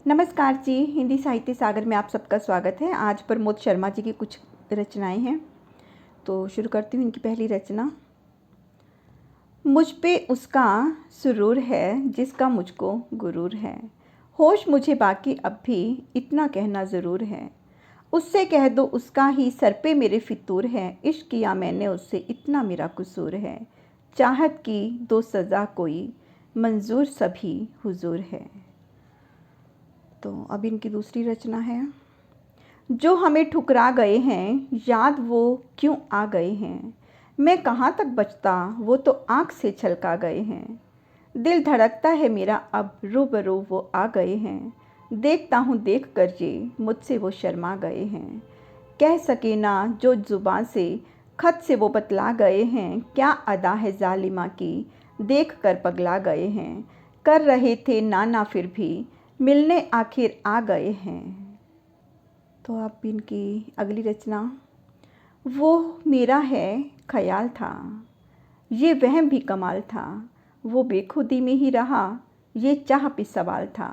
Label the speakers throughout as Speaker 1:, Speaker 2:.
Speaker 1: नमस्कार जी, हिंदी साहित्य सागर में आप सबका स्वागत है। आज प्रमोद शर्मा जी की कुछ रचनाएं हैं, तो शुरू करती हूँ इनकी पहली रचना। मुझ पे उसका सुरूर है जिसका मुझको गुरूर है, होश मुझे बाकी अब भी इतना कहना ज़रूर है। उससे कह दो उसका ही सर पे मेरे फितूर है, इश्क किया मैंने उससे इतना मेरा कसूर है। चाहत की दो सज़ा कोई मंजूर सभी हुजूर है। तो अब इनकी दूसरी रचना है। जो हमें ठुकरा गए हैं याद वो क्यों आ गए हैं, मैं कहाँ तक बचता वो तो आँख से छलका गए हैं। दिल धड़कता है मेरा अब रूबरू वो आ गए हैं, देखता हूँ देख कर ये मुझसे वो शर्मा गए हैं। कह सके ना जो ज़ुबान से खत से वो बतला गए हैं, क्या अदा है ज़ालिमा की देख कर पगला गए हैं। कर रहे थे नाना फिर भी मिलने आखिर आ गए हैं। तो अब इनकी अगली रचना। वो मेरा है ख्याल था, ये वहम भी कमाल था, वो बेखुदी में ही रहा, ये चाह पे सवाल था।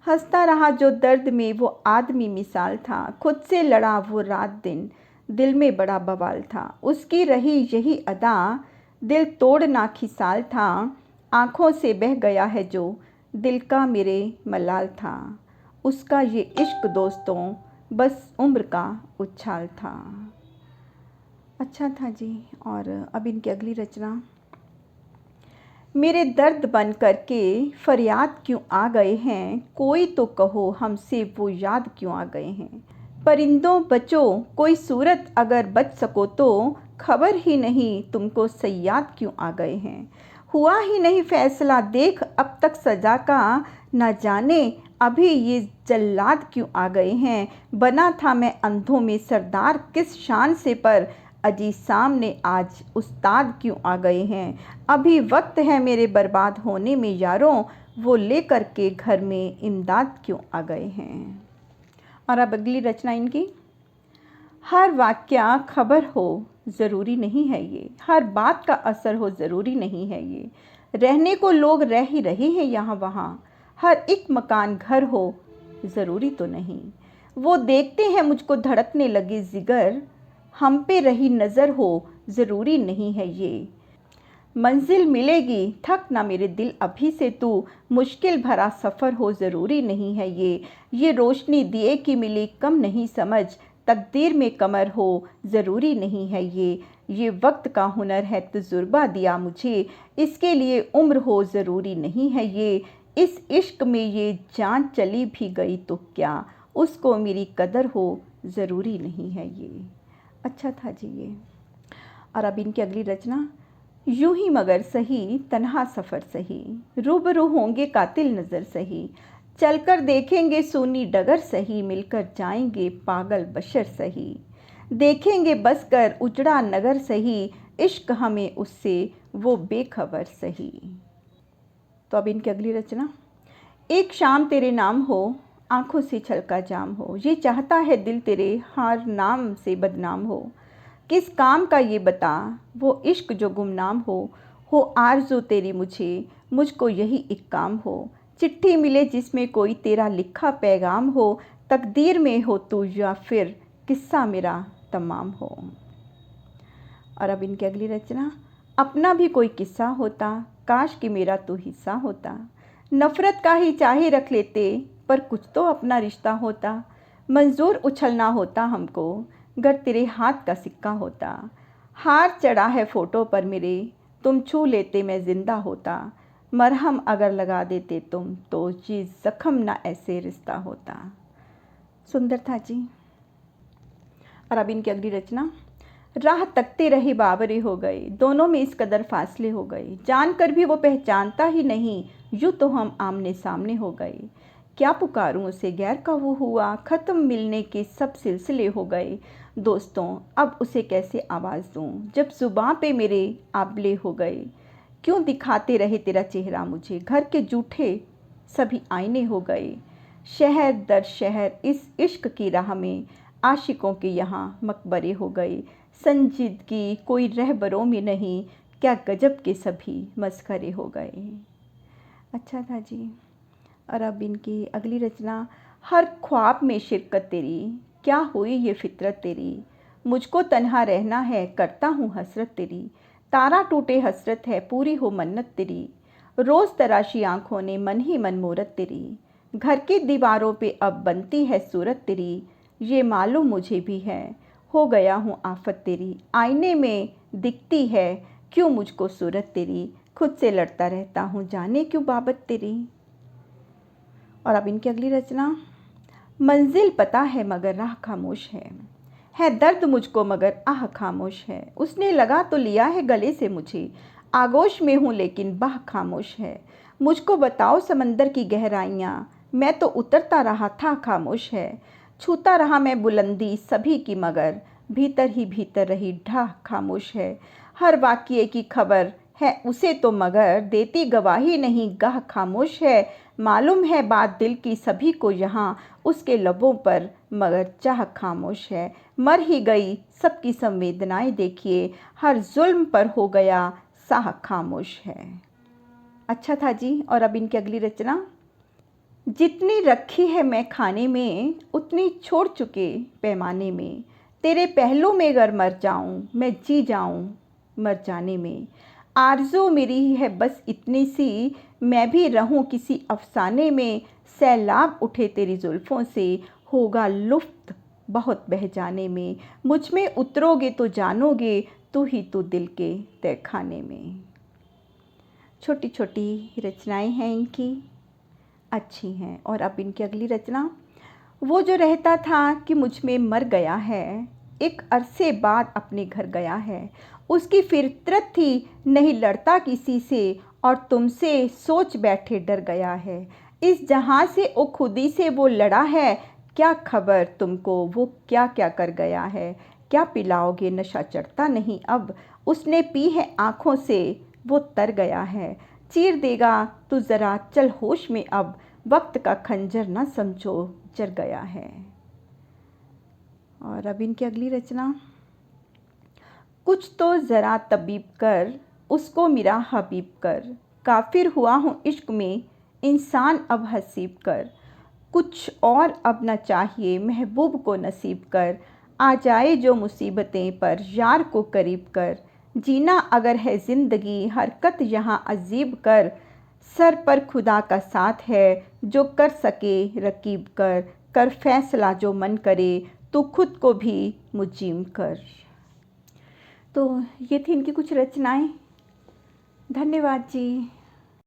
Speaker 1: हंसता रहा जो दर्द में वो आदमी मिसाल था, खुद से लड़ा वो रात दिन दिल में बड़ा बवाल था। उसकी रही यही अदा दिल तोड़ना खिसाल था, आँखों से बह गया है जो दिल का मेरे मलाल था। उसका ये इश्क दोस्तों बस उम्र का उछाल था। अच्छा था जी। और अब इनकी अगली रचना। मेरे दर्द बन करके फरियाद क्यों आ गए हैं, कोई तो कहो हमसे वो याद क्यों आ गए हैं। परिंदों बचो कोई सूरत अगर बच सको तो, खबर ही नहीं तुमको सयाद क्यों आ गए हैं। हुआ ही नहीं फैसला देख अब तक सजा का, न जाने अभी ये जल्लाद क्यों आ गए हैं। बना था मैं अंधों में सरदार किस शान से, पर अजी सामने आज उस्ताद क्यों आ गए हैं। अभी वक्त है मेरे बर्बाद होने में यारों, वो लेकर के घर में इमदाद क्यों आ गए हैं। और अब अगली रचना इनकी। हर वाक्या खबर हो ज़रूरी नहीं है ये, हर बात का असर हो ज़रूरी नहीं है ये। रहने को लोग रह ही रहे हैं यहाँ वहाँ, हर एक मकान घर हो ज़रूरी तो नहीं। वो देखते हैं मुझको धड़कने लगे जिगर, हम पे रही नज़र हो ज़रूरी नहीं है ये। मंजिल मिलेगी थक ना मेरे दिल अभी से तू, मुश्किल भरा सफ़र हो ज़रूरी नहीं है ये रोशनी दिए कि मिली कम नहीं समझ, तकदीर में कमर हो ज़रूरी नहीं है ये वक्त का हुनर है तजुर्बा दिया मुझे, इसके लिए उम्र हो ज़रूरी नहीं है ये। इस इश्क में ये जान चली भी गई तो क्या, उसको मेरी कदर हो ज़रूरी नहीं है ये। अच्छा था जी ये। और अब इनकी अगली रचना। यूं ही मगर सही तन्हा सफ़र सही, रूबरू होंगे कातिल नज़र सही, चलकर देखेंगे सूनी डगर सही, मिलकर जाएंगे पागल बशर सही, देखेंगे बस कर उजड़ा नगर सही, इश्क हमें उससे वो बेखबर सही। तो अब इनकी अगली रचना। एक शाम तेरे नाम हो आँखों से छलका जाम हो, ये चाहता है दिल तेरे हर नाम से बदनाम हो। किस काम का ये बता वो इश्क जो गुमनाम हो आरज़ू तेरी मुझको यही एक काम हो। चिट्ठी मिले जिसमें कोई तेरा लिखा पैगाम हो, तकदीर में हो तू या फिर किस्सा मेरा तमाम हो। और अब इनकी अगली रचना। अपना भी कोई किस्सा होता काश कि मेरा तू हिस्सा होता, नफ़रत का ही चाहे रख लेते पर कुछ तो अपना रिश्ता होता। मंजूर उछलना होता हमको गर तेरे हाथ का सिक्का होता, हार चढ़ा है फ़ोटो पर मेरे तुम छू लेते मैं ज़िंदा होता, मरहम अगर लगा देते तुम तो ये ज़ख्म ना ऐसे रिश्ता होता। सुंदर था जी। और अब इनकी अगली रचना। राह तकते रहे बावरे हो गए, दोनों में इस कदर फासले हो गए, जानकर भी वो पहचानता ही नहीं, यूँ तो हम आमने सामने हो गए। क्या पुकारूं उसे गैर का वो हुआ, ख़त्म मिलने के सब सिलसिले हो गए। दोस्तों अब उसे कैसे आवाज़ दूं जब ज़ुबां पे मेरे आबले हो गए। क्यों दिखाते रहे तेरा चेहरा मुझे, घर के जूठे सभी आईने हो गए। शहर दर शहर इस इश्क की राह में आशिकों के यहाँ मकबरे हो गए। संजीदगी कोई रहबरों में नहीं, क्या गजब के सभी मस्खरे हो गए। अच्छा था जी। और अब इनकी अगली रचना। हर ख्वाब में शिरकत तेरी, क्या हुई ये फितरत तेरी। मुझको तन्हा रहना है, करता हूँ हसरत तेरी। तारा टूटे हसरत है, पूरी हो मन्नत तेरी। रोज़ तराशी आँखों ने मन ही मन मूरत तेरी। घर की दीवारों पे अब बनती है सूरत तेरी। ये मालूम मुझे भी है, हो गया हूँ आफत तेरी। आईने में दिखती है क्यों मुझको सूरत तेरी। खुद से लड़ता रहता हूँ, जाने क्यों बाबत तेरी। और अब इनकी अगली रचना। मंजिल पता है मगर राह खामोश है दर्द मुझको मगर आह खामोश है। उसने लगा तो लिया है गले से मुझे, आगोश में हूँ लेकिन बाह खामोश है। मुझको बताओ समंदर की गहराइयाँ, मैं तो उतरता रहा था खामोश है। छूता रहा मैं बुलंदी सभी की मगर, भीतर ही भीतर रही ढाह खामोश है। हर वाक़ये की खबर है उसे तो मगर, देती गवाही नहीं गाह खामोश है। मालूम है बात दिल की सभी को यहाँ, उसके लबों पर मगर चाह खामोश है। मर ही गई सबकी संवेदनाएं देखिए, हर जुल्म पर हो गया साह खामोश है। अच्छा था जी। और अब इनकी अगली रचना। जितनी रखी है मैं खाने में, उतनी छोड़ चुके पैमाने में। तेरे पहलू में अगर मर जाऊं, मैं जी जाऊं मर जाने में। आरज़ू मेरी है बस इतनी सी, मैं भी रहूं किसी अफसाने में। सैलाब उठे तेरी जुल्फ़ों से, होगा लुफ्त बहुत बह जाने में। मुझ में उतरोगे तो जानोगे, तू ही तू दिल के तहखाने में। छोटी छोटी रचनाएं हैं इनकी, अच्छी हैं। और अब इनकी अगली रचना। वो जो रहता था कि मुझ में मर गया है, एक अरसे बाद अपने घर गया है। उसकी फितरत थी नहीं लड़ता किसी से, और तुमसे सोच बैठे डर गया है। इस जहां से ओ खुदी से वो लड़ा है, क्या खबर तुमको वो क्या क्या कर गया है। क्या पिलाओगे नशा चढ़ता नहीं अब, उसने पी है आँखों से वो तर गया है। चीर देगा तू ज़रा चल होश में अब, वक्त का खंजर न समझो जर गया है। और अब इनकी अगली रचना। कुछ तो ज़रा तबीब कर, उसको मेरा हबीब कर। काफिर हुआ हूँ इश्क में, इंसान अब हसीब कर। कुछ और अब न चाहिए महबूब को नसीब कर। आ जाए जो मुसीबतें पर यार को करीब कर। जीना अगर है ज़िंदगी हरकत यहाँ अजीब कर। सर पर खुदा का साथ है, जो कर सके रकीब कर। कर फैसला जो मन करे, तो खुद को भी मुजीम कर। तो ये थी इनकी कुछ रचनाएं। धन्यवाद जी।